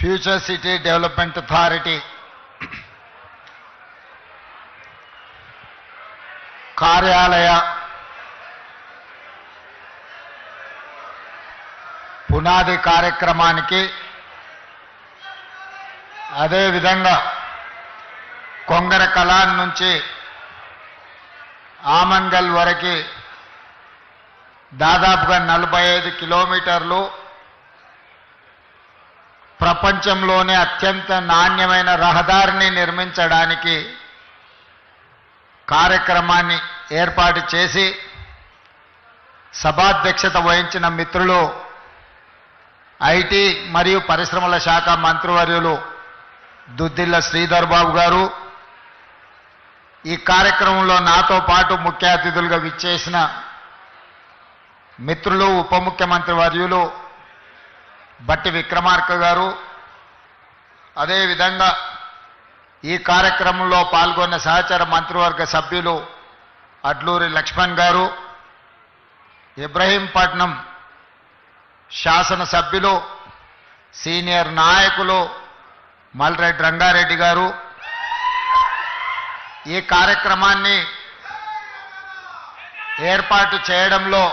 Future city development authority కార్యాలయ పునాది కార్యక్రమానికి అదేవిధంగా కొంగర కలాన్ నుంచి ఆమన్గల్ వరకు దాదాపుగా 45 కిలోమీటర్లు ప్రపంచంలోనే అత్యంత నాణ్యమైన రహదారిని నిర్మించడానికి కార్యక్రమాన్ని ఏర్పాటు చేసి సభాధ్యక్షత వహించిన మిత్రులు ఐటీ మరియు పరిశ్రమల శాఖ మంత్రివర్యులు దుద్దిల్ల శ్రీధర్ బాబు గారు, ఈ కార్యక్రమంలో నాతో పాటు ముఖ్య అతిథులుగా విచ్చేసిన మిత్రులు ఉప ముఖ్యమంత్రి వర్యులు బట్టి విక్రమార్క గారు, అదేవిధంగా ఈ కార్యక్రమంలో పాల్గొన్న సహచర మంత్రివర్గ సభ్యులు అడ్లూరి లక్ష్మణ్ గారు, ఇబ్రహీంపట్నం శాసనసభ్యులు సీనియర్ నాయకులు మల్రెడ్డి రంగారెడ్డి గారు, ఈ కార్యక్రమాన్ని ఏర్పాటు చేయడంలో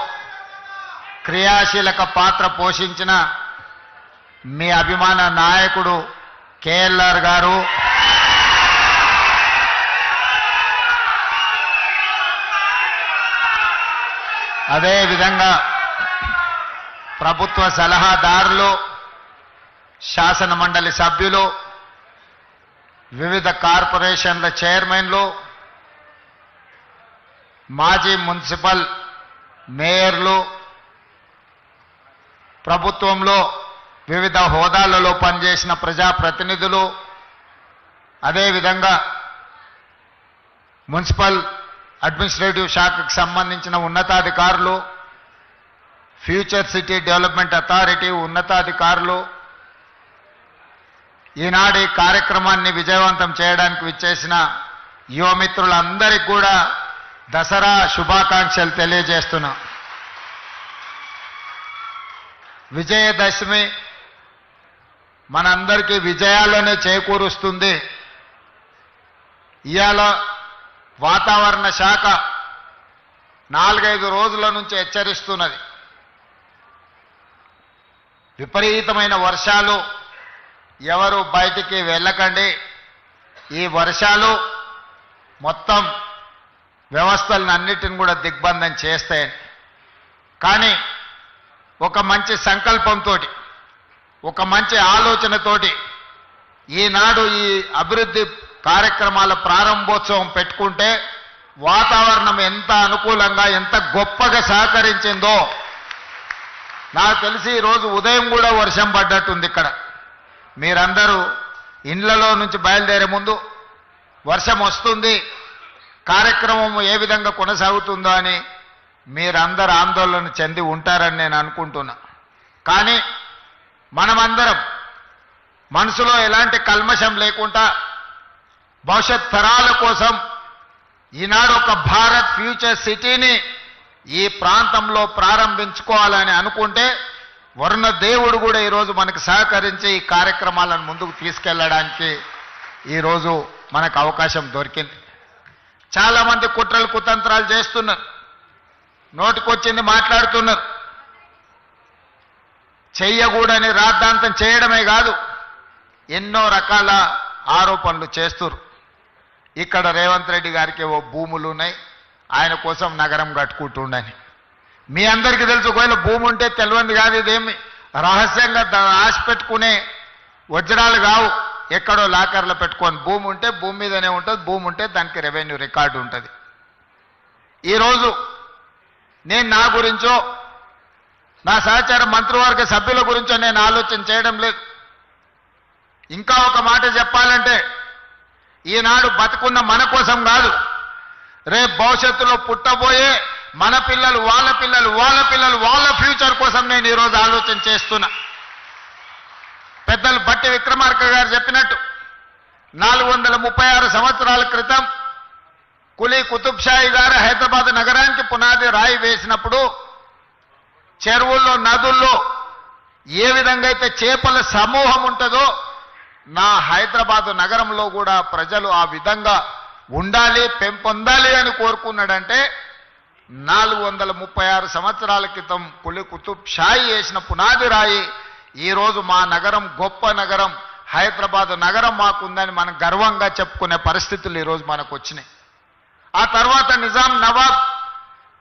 క్రియాశీలక పాత్ర పోషించిన మీ అభిమాన నాయకుడు కేఎల్ఆర్ గారు, అదేవిధంగా ప్రభుత్వ సలహాదారులు, శాసన మండలి సభ్యులు, వివిధ కార్పొరేషన్ల చైర్మన్లు, మాజీ మున్సిపల్ మేయర్లు, ప్రభుత్వంలో వివిధ హోదాలలో పనిచేసిన ప్రజాప్రతినిధులు, అదేవిధంగా మున్సిపల్ అడ్మినిస్ట్రేటివ్ శాఖకు సంబంధించిన ఉన్నతాధికారులు, ఫ్యూచర్ సిటీ డెవలప్మెంట్ అథారిటీ ఉన్నతాధికారులు, ఈనాడు ఈ కార్యక్రమాన్ని విజయవంతం చేయడానికి విచ్చేసిన యువమిత్రులందరికీ కూడా దసరా శుభాకాంక్షలు తెలియజేస్తున్నా. విజయదశమి మనందరికీ విజయాలనే చేకూరుస్తుంది. ఇవాళ వాతావరణ శాఖ 4-5 రోజుల నుంచి హెచ్చరిస్తున్నది. విపరీతమైన వర్షాలు, ఎవరు బయటికి వెళ్ళకండి, ఈ వర్షాలు మొత్తం వ్యవస్థలన్నిటిని కూడా దిగ్బంధం చేస్తాయి. కానీ ఒక మంచి సంకల్పంతో, ఒక మంచి ఆలోచనతోటి ఈనాడు ఈ అభివృద్ధి కార్యక్రమాల ప్రారంభోత్సవం పెట్టుకుంటే వాతావరణం ఎంత అనుకూలంగా ఎంత గొప్పగా సహకరించిందో నాకు తెలిసి ఈరోజు ఉదయం కూడా వర్షం పడ్డట్టుంది. ఇక్కడ మీరందరూ ఇండ్లలో నుంచి బయలుదేరే ముందు వర్షం వస్తుంది, కార్యక్రమం ఏ విధంగా కొనసాగుతుందో అని మీరందరూ ఆందోళన చెంది ఉంటారని నేను అనుకుంటున్నా. కానీ మనమందరం మనసులో ఎలాంటి కల్మషం లేకుండా భవిష్యత్ తరాల కోసం ఈనాడు ఒక భారత్ ఫ్యూచర్ సిటీని ఈ ప్రాంతంలో ప్రారంభించుకోవాలని అనుకుంటే వరుణ దేవుడు కూడా ఈరోజు మనకు సహకరించి ఈ కార్యక్రమాలను ముందుకు తీసుకెళ్లడానికి ఈరోజు మనకు అవకాశం దొరికింది. చాలామంది కుట్రలు కుతంత్రాలు చేస్తున్నారు, నోటికొచ్చింది మాట్లాడుతున్నారు. చెయ్యకూడని రాద్ధాంతం చేయడమే కాదు, ఎన్నో రకాల ఆరోపణలు చేస్తున్నారు. ఇక్కడ రేవంత్ రెడ్డి గారికి ఓ భూములు ఉన్నాయి, ఆయన కోసం నగరం కట్టుకుంటుండని. మీ అందరికీ తెలుసు, ఒకవేళ భూమి ఉంటే తెలియంది కాదు, ఇదేమి రహస్యంగా ఆశ పెట్టుకునే వజ్రాలు కావు, ఎక్కడో లాకర్లో పెట్టుకొని. భూమి ఉంటే భూమి మీదనే ఉంటుంది, భూమి ఉంటే దానికి రెవెన్యూ రికార్డు ఉంటుంది. ఈరోజు నేను నా గురించో నా సహచార మంత్రివర్గ సభ్యుల గురించో నేను ఆలోచన చేయడం లేదు. ఇంకా ఒక మాట చెప్పాలంటే, ఈనాడు బతుకున్న మన కోసం కాదు, రేపు భవిష్యత్తులో పుట్టబోయే మన పిల్లలు, వాళ్ళ పిల్లలు, వాళ్ళ పిల్లలు, వాళ్ళ ఫ్యూచర్ కోసం నేను ఈరోజు ఆలోచన చేస్తున్నా. పెద్దలు బట్టి విక్రమార్క గారు చెప్పినట్టు 436 సంవత్సరాల క్రితం కులీ కుతుబ్ షాహీ గారు హైదరాబాద్ నగరానికి పునాది రాయి వేసినప్పుడు చెరువుల్లో, నదుల్లో ఏ విధంగా అయితే చేపల సమూహం ఉంటుందో నా హైదరాబాదు నగరంలో కూడా ప్రజలు ఆ విధంగా ఉండాలి, పెంపొందాలి అని కోరుకున్నాడంటే 436 సంవత్సరాల క్రితం కులి కుతుబ్ షాయి వేసిన పునాది రాయి ఈరోజు మా నగరం గొప్ప నగరం హైదరాబాదు నగరం మాకుందని మనం గర్వంగా చెప్పుకునే పరిస్థితులు ఈరోజు మనకు వచ్చినాయి. ఆ తర్వాత నిజాం నవాబ్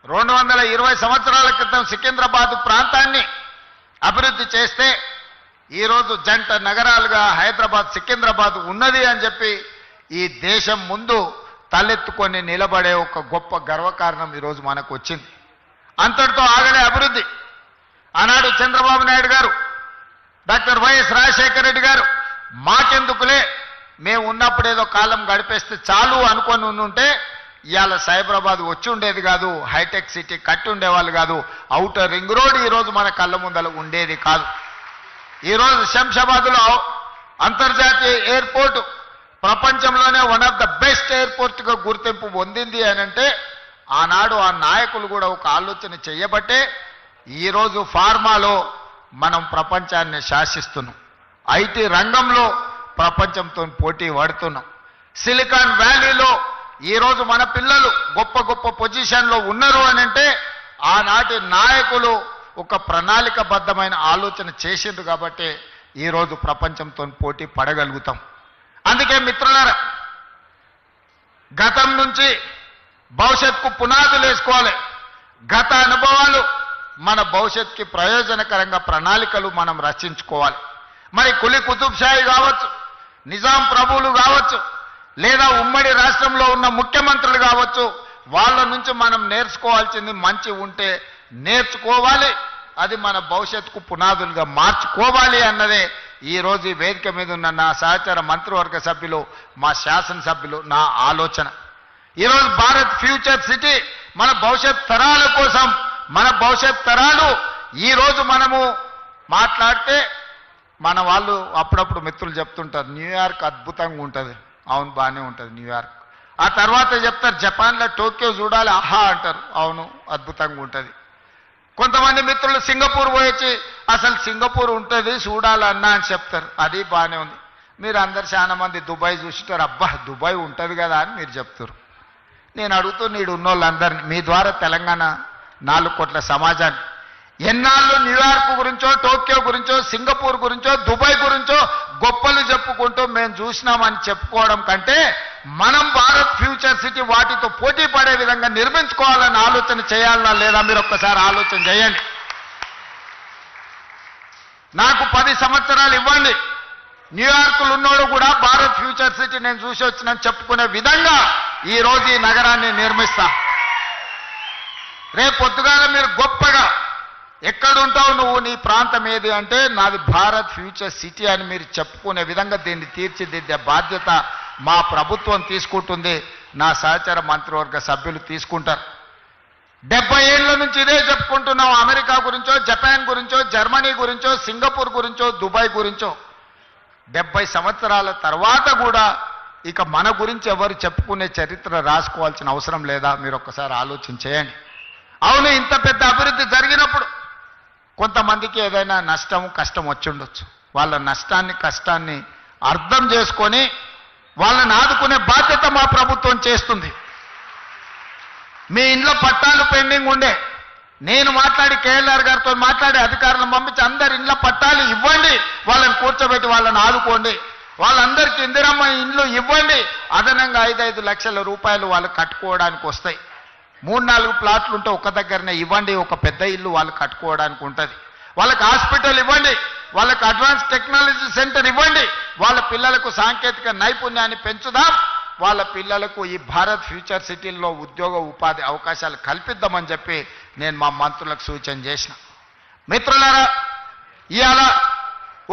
220 సంవత్సరాల క్రితం సికింద్రాబాద్ ప్రాంతాన్ని అభివృద్ధి చేస్తే ఈరోజు జంట నగరాలుగా హైదరాబాద్ సికింద్రాబాద్ ఉన్నది అని చెప్పి ఈ దేశం ముందు తలెత్తుకొని నిలబడే ఒక గొప్ప గర్వకారణం ఈరోజు మనకు వచ్చింది. అంతటితో ఆగలే అభివృద్ధి. ఆనాడు చంద్రబాబు నాయుడు గారు, డాక్టర్ వైఎస్ రాజశేఖర రెడ్డి గారు మాకెందుకులే మేము ఉన్నప్పుడు ఏదో కాలం గడిపేస్తే చాలు అనుకొని ఉంటే ఇవాళ సైబరాబాద్ వచ్చి ఉండేది కాదు, హైటెక్ సిటీ కట్టి ఉండేవాళ్ళు కాదు, ఔటర్ రింగ్ రోడ్ ఈరోజు మన కళ్ళ ముందల ఉండేది కాదు. ఈరోజు శంషాబాద్లో అంతర్జాతీయ ఎయిర్పోర్టు ప్రపంచంలోనే వన్ ఆఫ్ ద బెస్ట్ ఎయిర్పోర్ట్గా గుర్తింపు పొందింది అని అంటే ఆనాడు ఆ నాయకులు కూడా ఒక ఆలోచన చేయబట్టే ఈరోజు ఫార్మాలో మనం ప్రపంచాన్ని శాసిస్తున్నాం, ఐటీ రంగంలో ప్రపంచంతో పోటీ పడుతున్నాం. సిలికాన్ వ్యాలీలో ఈరోజు మన పిల్లలు గొప్ప గొప్ప పొజిషన్లో ఉన్నారు అని అంటే ఆనాటి నాయకులు ఒక ప్రణాళికబద్ధమైన ఆలోచన చేసిండ్రు కాబట్టి ఈరోజు ప్రపంచంతో పోటీ పడగలుగుతాం. అందుకే మిత్రులారా, గతం నుంచి భవిష్యత్తుకు పునాదులు వేసుకోవాలి. గత అనుభవాలు మన భవిష్యత్తుకి ప్రయోజనకరంగా ప్రణాళికలు మనం రచించుకోవాలి. మరి కులి కుతుబ్ షాయి కావచ్చు, నిజాం ప్రభువులు కావచ్చు, లేదా ఉమ్మడి రాష్ట్రంలో ఉన్న ముఖ్యమంత్రులు కావచ్చు, వాళ్ళ నుంచి మనం నేర్చుకోవాల్సింది మంచి ఉంటే నేర్చుకోవాలి, అది మన భవిష్యత్తుకు పునాదులుగా మార్చుకోవాలి అన్నదే ఈరోజు ఈ వేదిక మీద ఉన్న నా సహచర మంత్రివర్గ సభ్యులు, మా శాసనసభ్యులు నా ఆలోచన. ఈరోజు భారత్ ఫ్యూచర్ సిటీ మన భవిష్యత్ తరాల కోసం, మన భవిష్యత్ తరాలు ఈరోజు మనము మాట్లాడితే మన వాళ్ళు అప్పుడప్పుడు మిత్రులు చెప్తుంటారు న్యూయార్క్ అద్భుతంగా ఉంటుంది. అవును, బాగానే ఉంటుంది న్యూయార్క్. ఆ తర్వాత చెప్తారు జపాన్లో టోక్యో చూడాలి, ఆహా అంటారు, అవును అద్భుతంగా ఉంటుంది. కొంతమంది మిత్రులు సింగపూర్ పోయొచ్చి అసలు సింగపూర్ ఉంటుంది చూడాలన్నా అని చెప్తారు, అది బాగానే ఉంది. మీరు అందరు చాలా మంది దుబాయ్ చూసిటారు, అబ్బా దుబాయ్ ఉంటుంది కదా అని మీరు చెప్తారు. నేను అడుగుతూ నీడు ఉన్నోళ్ళందరినీ మీ ద్వారా తెలంగాణ 4 కోట్ల సమాజాన్ని ఎన్నాళ్ళు న్యూయార్క్ గురించో, టోక్యో గురించో, సింగపూర్ గురించో, దుబాయ్ గురించో గొప్పలు చెప్పుకుంటూ మేము చూసినామని చెప్పుకోవడం కంటే మనం భారత్ ఫ్యూచర్ సిటీ వాటితో పోటీ పడే విధంగా నిర్మించుకోవాలని ఆలోచన చేయాలన్నా లేదా మీరు ఒక్కసారి ఆలోచన చేయండి. నాకు 10 సంవత్సరాలు ఇవ్వండి, న్యూయార్క్లో ఉన్నోడు కూడా భారత్ ఫ్యూచర్ సిటీ నేను చూసి వచ్చినని చెప్పుకునే విధంగా ఈరోజు ఈ నగరాన్ని నిర్మిస్తా. రేపు పొద్దుగాల మీరు గొప్పగా ఎక్కడుంటావు నువ్వు, నీ ప్రాంతం ఏది అంటే నాది భారత్ ఫ్యూచర్ సిటీ అని మీరు చెప్పుకునే విధంగా దీన్ని తీర్చిదిద్దే బాధ్యత మా ప్రభుత్వం తీసుకుంటుంది, నా సహచర మంత్రివర్గ సభ్యులు తీసుకుంటారు. 70 ఏళ్ల నుంచి ఇదే చెప్పుకుంటున్నాం. అమెరికా గురించో, జపాన్ గురించో, జర్మనీ గురించో, సింగపూర్ గురించో, దుబాయ్ గురించో 70 సంవత్సరాల తర్వాత కూడా ఇక మన గురించి ఎవరు చెప్పుకునే చరిత్ర రాసుకోవాల్సిన అవసరం లేదా? మీరు ఒక్కసారి ఆలోచన చేయండి. అవును, ఇంత పెద్ద అభివృద్ధి జరిగినప్పుడు కొంతమందికి ఏదైనా నష్టం కష్టం వచ్చి ఉండొచ్చు. వాళ్ళ నష్టాన్ని కష్టాన్ని అర్థం చేసుకొని వాళ్ళని ఆదుకునే బాధ్యత మా ప్రభుత్వం చేస్తుంది. మీ ఇంట్లో పట్టాలు పెండింగ్ ఉండే, నేను మాట్లాడి కేఎల్ఆర్ గారితో మాట్లాడి అధికారులను పంపించి అందరి ఇంట్లో పట్టాలు ఇవ్వండి, వాళ్ళని కూర్చోబెట్టి వాళ్ళని ఆదుకోండి, వాళ్ళందరికీ ఇందిరమ్మ ఇండ్లు ఇవ్వండి, అదనంగా 5-5 లక్షల రూపాయలు వాళ్ళు కట్టుకోవడానికి వస్తాయి. 3-4 ప్లాట్లు ఉంటే ఒక దగ్గరనే ఇవ్వండి, ఒక పెద్ద ఇల్లు వాళ్ళు కట్టుకోవడానికి ఉంటుంది. వాళ్ళకి హాస్పిటల్ ఇవ్వండి, వాళ్ళకి అడ్వాన్స్ టెక్నాలజీ సెంటర్ ఇవ్వండి, వాళ్ళ పిల్లలకు సాంకేతిక నైపుణ్యాన్ని పెంచుదాం, వాళ్ళ పిల్లలకు ఈ భారత్ ఫ్యూచర్ సిటీల్లో ఉద్యోగ ఉపాధి అవకాశాలు కల్పిద్దామని చెప్పి నేను మా మంత్రులకు సూచన చేసిన. మిత్రులారా, ఇవాళ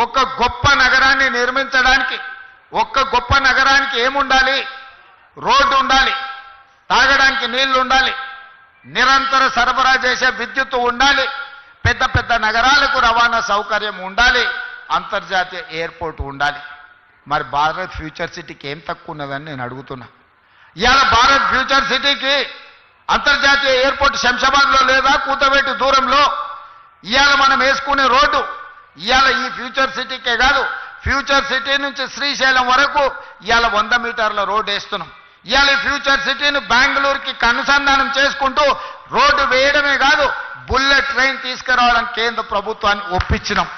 ఒక గొప్ప నగరాన్ని నిర్మించడానికి, ఒక్క గొప్ప నగరానికి ఏముండాలి? రోడ్డు ఉండాలి, తాగడానికి నీళ్లు ఉండాలి, నిరంతర సరఫరా చేసే విద్యుత్తు ఉండాలి, పెద్ద పెద్ద నగరాలకు రవాణా సౌకర్యం ఉండాలి, అంతర్జాతీయ ఎయిర్పోర్ట్ ఉండాలి. మరి భారత్ ఫ్యూచర్ సిటీకి ఏం తక్కువ ఉన్నదని నేను అడుగుతున్నా. ఇవాళ భారత్ ఫ్యూచర్ సిటీకి అంతర్జాతీయ ఎయిర్పోర్ట్ శంషాబాద్లో లేదా కూతవేటు దూరంలో ఇవాళ మనం వేసుకునే రోడ్డు ఇవాళ ఈ ఫ్యూచర్ సిటీకే కాదు, ఫ్యూచర్ సిటీ నుంచి శ్రీశైలం వరకు ఇవాళ 100 మీటర్ల రోడ్డు వేస్తున్నాం. ఇవాళ ఈ ఫ్యూచర్ సిటీని బెంగళూరుకి అనుసంధానం చేసుకుంటూ రోడ్డు వేయడమే కాదు, బుల్లెట్ ట్రైన్ తీసుకురావడానికి కేంద్ర ప్రభుత్వాన్ని ఒప్పించినాం.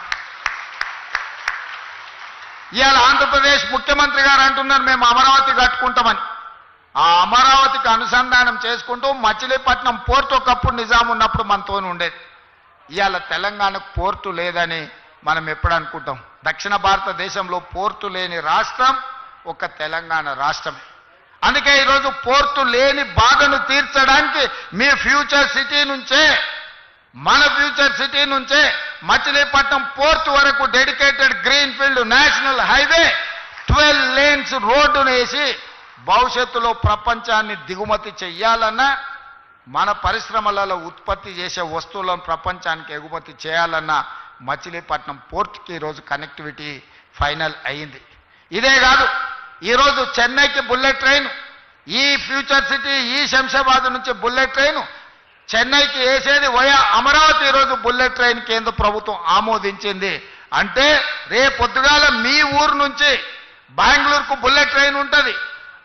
ఇవాళ ఆంధ్రప్రదేశ్ ముఖ్యమంత్రి గారు అంటున్నారు మేము అమరావతి కట్టుకుంటామని. ఆ అమరావతికి అనుసంధానం చేసుకుంటూ మచిలీపట్నం పోర్టు ఒకప్పుడు నిజాం ఉన్నప్పుడు మనతో ఉండేది. ఇవాళ తెలంగాణకు పోర్టు లేదని మనం ఎప్పుడు అనుకుంటాం. దక్షిణ భారతదేశంలో పోర్టు లేని రాష్ట్రం ఒక తెలంగాణ రాష్ట్రమే. అందుకే ఈరోజు పోర్టు లేని బాధను తీర్చడానికి మీ ఫ్యూచర్ సిటీ నుంచే, మన ఫ్యూచర్ సిటీ నుంచే మచిలీపట్నం పోర్టు వరకు dedicated green field national highway 12 lanes రోడ్డును వేసి భవిష్యత్తులో ప్రపంచాన్ని దిగుమతి చెయ్యాలన్నా, మన పరిశ్రమలలో ఉత్పత్తి చేసే వస్తువులను ప్రపంచానికి ఎగుమతి చేయాలన్నా మచిలీపట్నం పోర్టుకి ఈరోజు కనెక్టివిటీ ఫైనల్ అయింది. ఇదే కాదు, ఈరోజు చెన్నైకి బుల్లెట్ ట్రైన్, ఈ ఫ్యూచర్ సిటీ ఈ శంషాబాద్ నుంచి బుల్లెట్ ట్రైన్ చెన్నైకి వేసేది వయా అమరావతి ఈరోజు బుల్లెట్ ట్రైన్ కేంద్ర ప్రభుత్వం ఆమోదించింది. అంటే రేపొద్దుగాల మీ ఊరు నుంచి బెంగళూరుకు బుల్లెట్ ట్రైన్ ఉంటుంది,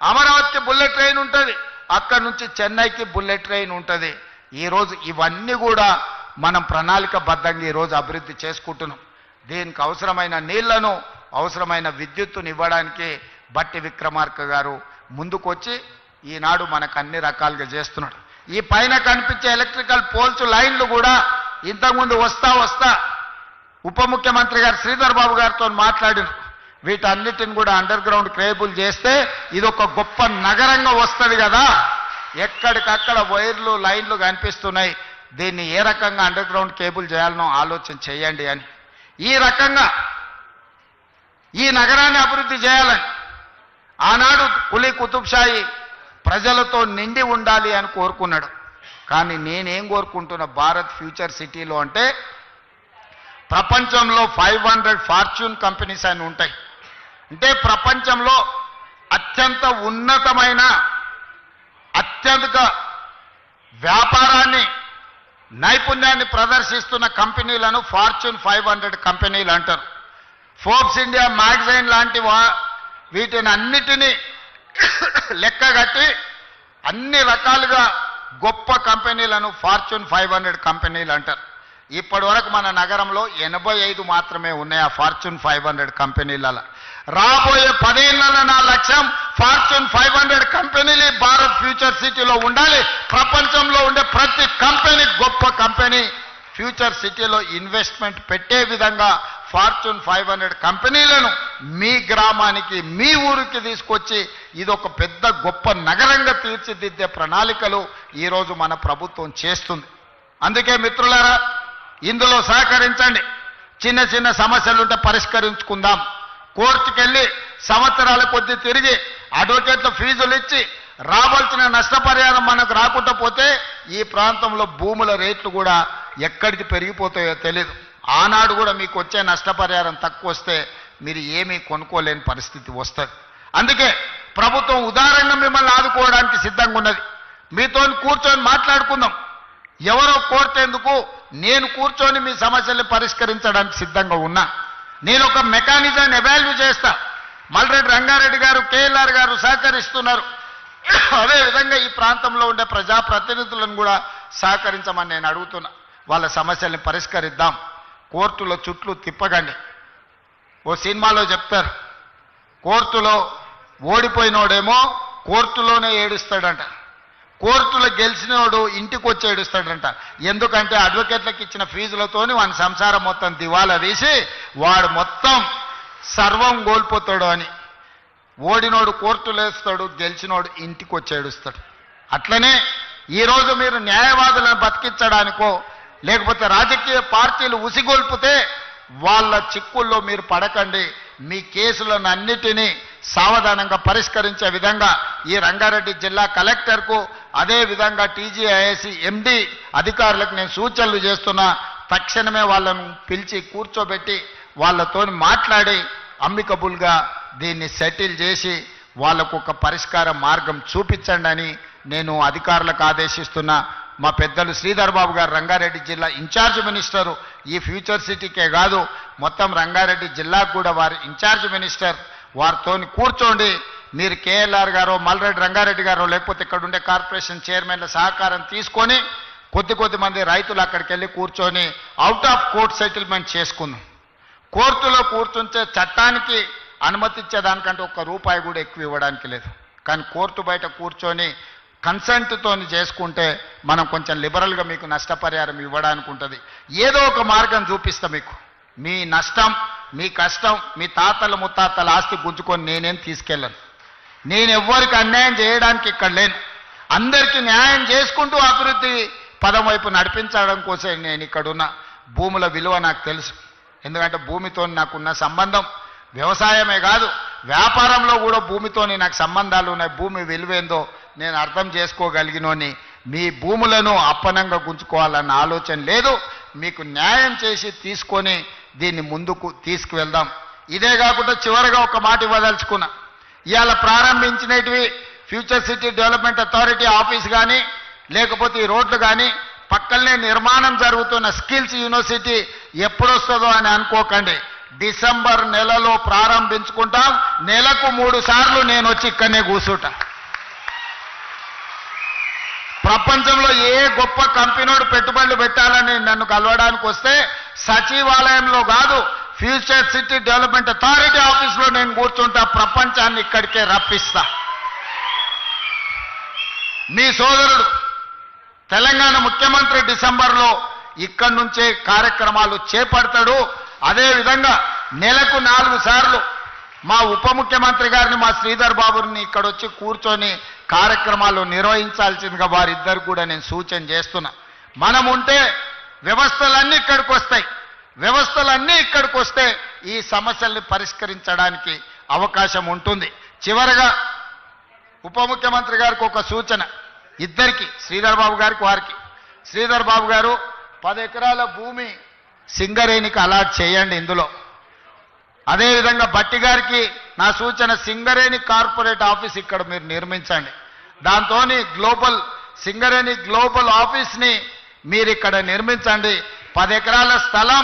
అమరావతికి బుల్లెట్ ట్రైన్ ఉంటుంది, అక్కడి నుంచి చెన్నైకి బుల్లెట్ ట్రైన్ ఉంటుంది. ఈరోజు ఇవన్నీ కూడా మనం ప్రణాళికబద్ధంగా ఈరోజు అభివృద్ధి చేసుకుంటున్నాం. దీనికి అవసరమైన నీళ్లను, అవసరమైన విద్యుత్తును ఇవ్వడానికి బట్టి విక్రమార్క గారు ముందుకొచ్చి ఈనాడు మనకు అన్ని రకాలుగా చేస్తున్నాడు. ఈ పైన కనిపించే ఎలక్ట్రికల్ పోల్స్ లైన్లు కూడా ఇంతకుముందు వస్తా ఉప ముఖ్యమంత్రి గారు శ్రీధర్ బాబు గారితో మాట్లాడినారు. వీటన్నిటిని కూడా అండర్ గ్రౌండ్ కేబుల్ చేస్తే ఇది ఒక గొప్ప నగరంగా వస్తుంది కదా. ఎక్కడికక్కడ వైర్లు లైన్లు కనిపిస్తున్నాయి, దీన్ని ఏ రకంగా అండర్ గ్రౌండ్ కేబుల్ చేయాలనో ఆలోచన చేయండి అని. ఈ రకంగా ఈ నగరాన్ని అభివృద్ధి చేయాలని ఆనాడు కులీ కుతుబ్షాయి ప్రజలతో నిండి ఉండాలి అని కోరుకున్నాడు. కానీ నేనేం కోరుకుంటున్నా భారత్ ఫ్యూచర్ సిటీలో అంటే ప్రపంచంలో 500 ఫార్చ్యూన్ కంపెనీస్ అని ఉంటాయి. అంటే ప్రపంచంలో అత్యంత ఉన్నతమైన అత్యధిక వ్యాపారాన్ని నైపుణ్యాన్ని ప్రదర్శిస్తున్న కంపెనీలను ఫార్చ్యూన్ 500 కంపెనీలు అంటారు. ఫోర్బ్స్ ఇండియా మ్యాగజైన్ లాంటి వీటిని అన్నిటినీ లెక్కగట్టి అన్ని రకాలుగా గొప్ప కంపెనీలను ఫార్చ్యూన్ 500 కంపెనీలు అంటారు. ఇప్పటి వరకు మన నగరంలో 85 మాత్రమే ఉన్నాయి ఆ ఫార్చ్యూన్ 500 కంపెనీలలో. రాబోయే 10 ఏళ్లలో నా లక్ష్యం ఫార్చ్యూన్ 500 కంపెనీలు భారత్ ఫ్యూచర్ సిటీలో ఉండాలి. ప్రపంచంలో ఉండే ప్రతి కంపెనీ గొప్ప కంపెనీ ఫ్యూచర్ సిటీలో ఇన్వెస్ట్మెంట్ పెట్టే విధంగా ఫార్చ్యూన్ 500 కంపెనీలను మీ గ్రామానికి, మీ ఊరికి తీసుకొచ్చి ఇదొక పెద్ద గొప్ప నగరంగా తీర్చిదిద్దే ప్రణాళికలు ఈరోజు మన ప్రభుత్వం చేస్తుంది. అందుకే మిత్రులారా, ఇందులో సహకరించండి. చిన్న చిన్న సమస్యలుంటే పరిష్కరించుకుందాం. కోర్టుకెళ్ళి సంవత్సరాల కొద్దీ తిరిగి అడ్వకేట్ల ఫీజులు ఇచ్చి రావాల్సిన నష్టపరిహారం మనకు రాకుండా పోతే ఈ ప్రాంతంలో భూముల రేట్లు కూడా ఎక్కడికి పెరిగిపోతాయో తెలియదు. ఆనాడు కూడా మీకు వచ్చే నష్టపరిహారం తక్కువ వస్తే మీరు ఏమీ కొనుక్కోలేని పరిస్థితి వస్తుంది. అందుకే ప్రభుత్వం ఉదారంగా మిమ్మల్ని ఆదుకోవడానికి సిద్ధంగా ఉన్నది. మీతో కూర్చొని మాట్లాడుకుందాం. ఎవరో కోర్టేందుకు, నేను కూర్చొని మీ సమస్యల్ని పరిష్కరించడానికి సిద్ధంగా ఉన్నా. నేను ఒక మెకానిజాన్ని ఎవాల్యూ చేస్తా. మల్రెడ్డి రంగారెడ్డి గారు, కేఎల్ఆర్ గారు సహకరిస్తున్నారు. అదేవిధంగా ఈ ప్రాంతంలో ఉండే ప్రజాప్రతినిధులను కూడా సహకరించమని నేను అడుగుతున్నా. వాళ్ళ సమస్యల్ని పరిష్కరిద్దాం. కోర్టులో చుట్లు తిప్పకండి. ఓ సినిమాలో చెప్తారు, కోర్టులో ఓడిపోయినోడేమో కోర్టులోనే ఏడుస్తాడంట, కోర్టులో గెలిచినోడు ఇంటికి వచ్చి ఏడుస్తాడంట. ఎందుకంటే అడ్వకేట్లకు ఇచ్చిన ఫీజులతోని వాని సంసారం మొత్తం దివాలా తీసి వాడు మొత్తం సర్వం కోల్పోతాడు అని. ఓడినోడు కోర్టులో వేస్తాడు, గెలిచినోడు ఇంటికి వచ్చి ఏడుస్తాడు. అట్లనే ఈరోజు మీరు న్యాయవాదులను బతికించడానికో లేకపోతే రాజకీయ పార్టీలు ఉసిగొల్పితే వాళ్ళ చిక్కుల్లో మీరు పడకండి. మీ కేసులను అన్నిటినీ సావధానంగా పరిష్కరించే విధంగా ఈ రంగారెడ్డి జిల్లా కలెక్టర్కు, అదేవిధంగా టీజీఐఎస్సీ ఎండి అధికారులకు నేను సూచనలు చేస్తున్నా. తక్షణమే వాళ్ళను పిలిచి కూర్చోబెట్టి వాళ్ళతో మాట్లాడి అమ్మికబుల్గా దీన్ని సెటిల్ చేసి వాళ్లకు ఒక పరిష్కార మార్గం చూపించండి అని నేను అధికారులకు ఆదేశిస్తున్నా. మా పెద్దలు శ్రీధర్ బాబు గారు రంగారెడ్డి జిల్లా ఇన్ఛార్జ్ మినిస్టరు, ఈ ఫ్యూచర్ సిటీకే కాదు మొత్తం రంగారెడ్డి జిల్లాకు కూడా వారు ఇన్ఛార్జ్ మినిస్టర్, వారితో కూర్చోండి. మీరు కేఎల్ఆర్ గారో మల్రెడ్డి రంగారెడ్డి గారో లేకపోతే ఇక్కడ ఉండే కార్పొరేషన్ చైర్మన్ల సహకారం తీసుకొని కొద్ది మంది రైతులు అక్కడికి వెళ్ళి కూర్చొని అవుట్ ఆఫ్ కోర్ట్ సెటిల్మెంట్ చేసుకుందాం. కోర్టులో కూర్చుంటే చట్టానికి అనుమతించేదానికంటే ₹1 కూడా ఎక్కువ ఇవ్వడానికి లేదు. కానీ కోర్టు బయట కూర్చొని కన్సెంట్తో చేసుకుంటే మనం కొంచెం లిబరల్గా మీకు నష్టపరిహారం ఇవ్వడానికి ఉంటుంది. ఏదో ఒక మార్గం చూపిస్తా మీకు. మీ నష్టం, మీ కష్టం, మీ తాతల ముత్తాతల ఆస్తి గుంజుకొని నేనేం తీసుకెళ్ళను. నేను ఎవ్వరికి అన్యాయం చేయడానికి ఇక్కడ లేను. అందరికీ న్యాయం చేసుకుంటూ అభివృద్ధి పదం వైపు నడిపించడం కోసం నేను ఇక్కడున్న. భూముల విలువ నాకు తెలుసు. ఎందుకంటే భూమితో నాకున్న సంబంధం వ్యవసాయమే కాదు, వ్యాపారంలో కూడా భూమితోని నాకు సంబంధాలు ఉన్నాయి. భూమి విలువేందో నేను అర్థం చేసుకోగలిగినోని. మీ భూములను అప్పనంగా గుంజుకోవాలన్న ఆలోచన లేదు. మీకు న్యాయం చేసి తీసుకొని దీన్ని ముందుకు తీసుకువెళ్దాం. ఇదే కాకుండా చివరిగా ఒక మాట ఇవ్వదలుచుకున్నా. ఇవాళ ప్రారంభించినవి future city development authority office కానీ లేకపోతే ఈ రోడ్లు కానీ పక్కనే నిర్మాణం జరుగుతున్న స్కిల్స్ యూనివర్సిటీ ఎప్పుడొస్తుందో అని అనుకోకండి. డిసెంబర్ నెలలో ప్రారంభించుకుంటాం. నెలకు 3 సార్లు నేను వచ్చి ఇక్కడనే కూర్చుంటా. ప్రపంచంలో ఏ గొప్ప కంపెనీడు పెట్టుబడులు పెట్టాలని నన్ను కలవడానికి వస్తే సచివాలయంలో కాదు, ఫ్యూచర్ సిటీ డెవలప్మెంట్ అథారిటీ ఆఫీస్లో నేను కూర్చుంటా. ప్రపంచాన్ని ఇక్కడికే రప్పిస్తా. మీ సోదరుడు తెలంగాణ ముఖ్యమంత్రి డిసెంబర్లో ఇక్కడి నుంచే కార్యక్రమాలు చేపడతాడు. అదేవిధంగా నెలకు 4 సార్లు మా ఉప ముఖ్యమంత్రి గారిని, మా శ్రీధర్ బాబుని ఇక్కడ వచ్చి కూర్చొని కార్యక్రమాలు నిర్వహించాల్సిందిగా వారిద్దరు కూడా నేను సూచన చేస్తున్నా. మనం ఉంటే వ్యవస్థలన్నీ ఇక్కడికి వస్తాయి. వ్యవస్థలన్నీ ఇక్కడికి వస్తే ఈ సమస్యల్ని పరిష్కరించడానికి అవకాశం ఉంటుంది. చివరగా ఉప ముఖ్యమంత్రి గారికి ఒక సూచన, ఇద్దరికి, శ్రీధర్ బాబు గారికి వారికి. శ్రీధర్ బాబు గారు 10 ఎకరాల భూమి సింగరేణికి అలాట్ చేయండి ఇందులో. అదేవిధంగా బట్టి గారికి నా సూచన, సింగరేణి కార్పొరేట్ ఆఫీస్ ఇక్కడ మీరు నిర్మించండి. దాంతో సింగరేణి గ్లోబల్ ఆఫీస్ని మీరు ఇక్కడ నిర్మించండి. 10 ఎకరాల స్థలం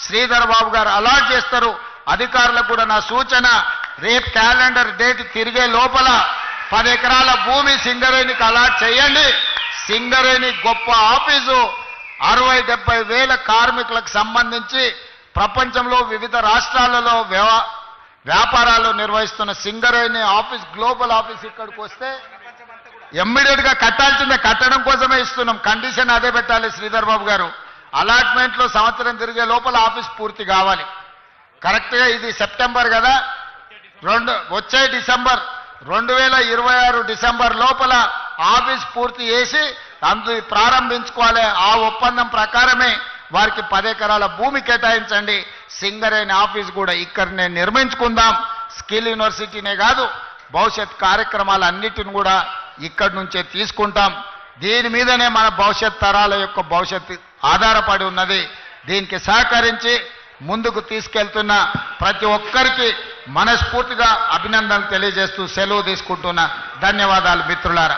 శ్రీధర్ బాబు గారు అలాట్ చేస్తారు. అధికారులకు కూడా నా సూచన, రేపు క్యాలెండర్ డేట్ తిరిగే లోపల 10 ఎకరాల భూమి సింగరేణికి అలాట్ చేయండి. సింగరేణి గొప్ప ఆఫీసు 60-70 వేల కార్మికులకు సంబంధించి ప్రపంచంలో వివిధ రాష్ట్రాలలో వ్యాపారాలు నిర్వహిస్తున్న సింగరేణి ఆఫీస్, గ్లోబల్ ఆఫీస్ ఇక్కడికి వస్తే ఇమ్మీడియట్గా కట్టాల్సిందే. కట్టడం కోసమే ఇస్తున్నాం. కండిషన్ అదే పెట్టాలి శ్రీధర్ బాబు గారు. అలాట్మెంట్లో సంవత్సరం తిరిగే లోపల ఆఫీస్ పూర్తి కావాలి. కరెక్ట్గా ఇది సెప్టెంబర్ కదా, వచ్చే డిసెంబర్ 2026 డిసెంబర్ లోపల ఆఫీస్ పూర్తి చేసి అందులో ప్రారంభించుకోవాలి. ఆ ఒప్పందం ప్రకారమే వారికి 10 ఎకరాల భూమి కేటాయించండి. సింగరేణి ఆఫీస్ కూడా ఇక్కడనే నిర్మించుకుందాం. స్కిల్ యూనివర్సిటీనే కాదు, భవిష్యత్ కార్యక్రమాలన్నిటిని కూడా ఇక్కడి నుంచే తీసుకుంటాం. దీని మీదనే మన భవిష్యత్ తరాల యొక్క భవిష్యత్తు ఆధారపడి ఉన్నది. దీనికి సహకరించి ముందుకు తీసుకెళ్తున్న ప్రతి ఒక్కరికి మనస్ఫూర్తిగా అభినందనలు తెలియజేస్తూ సెలవు తీసుకుంటున్నా. ధన్యవాదాలు మిత్రులారా.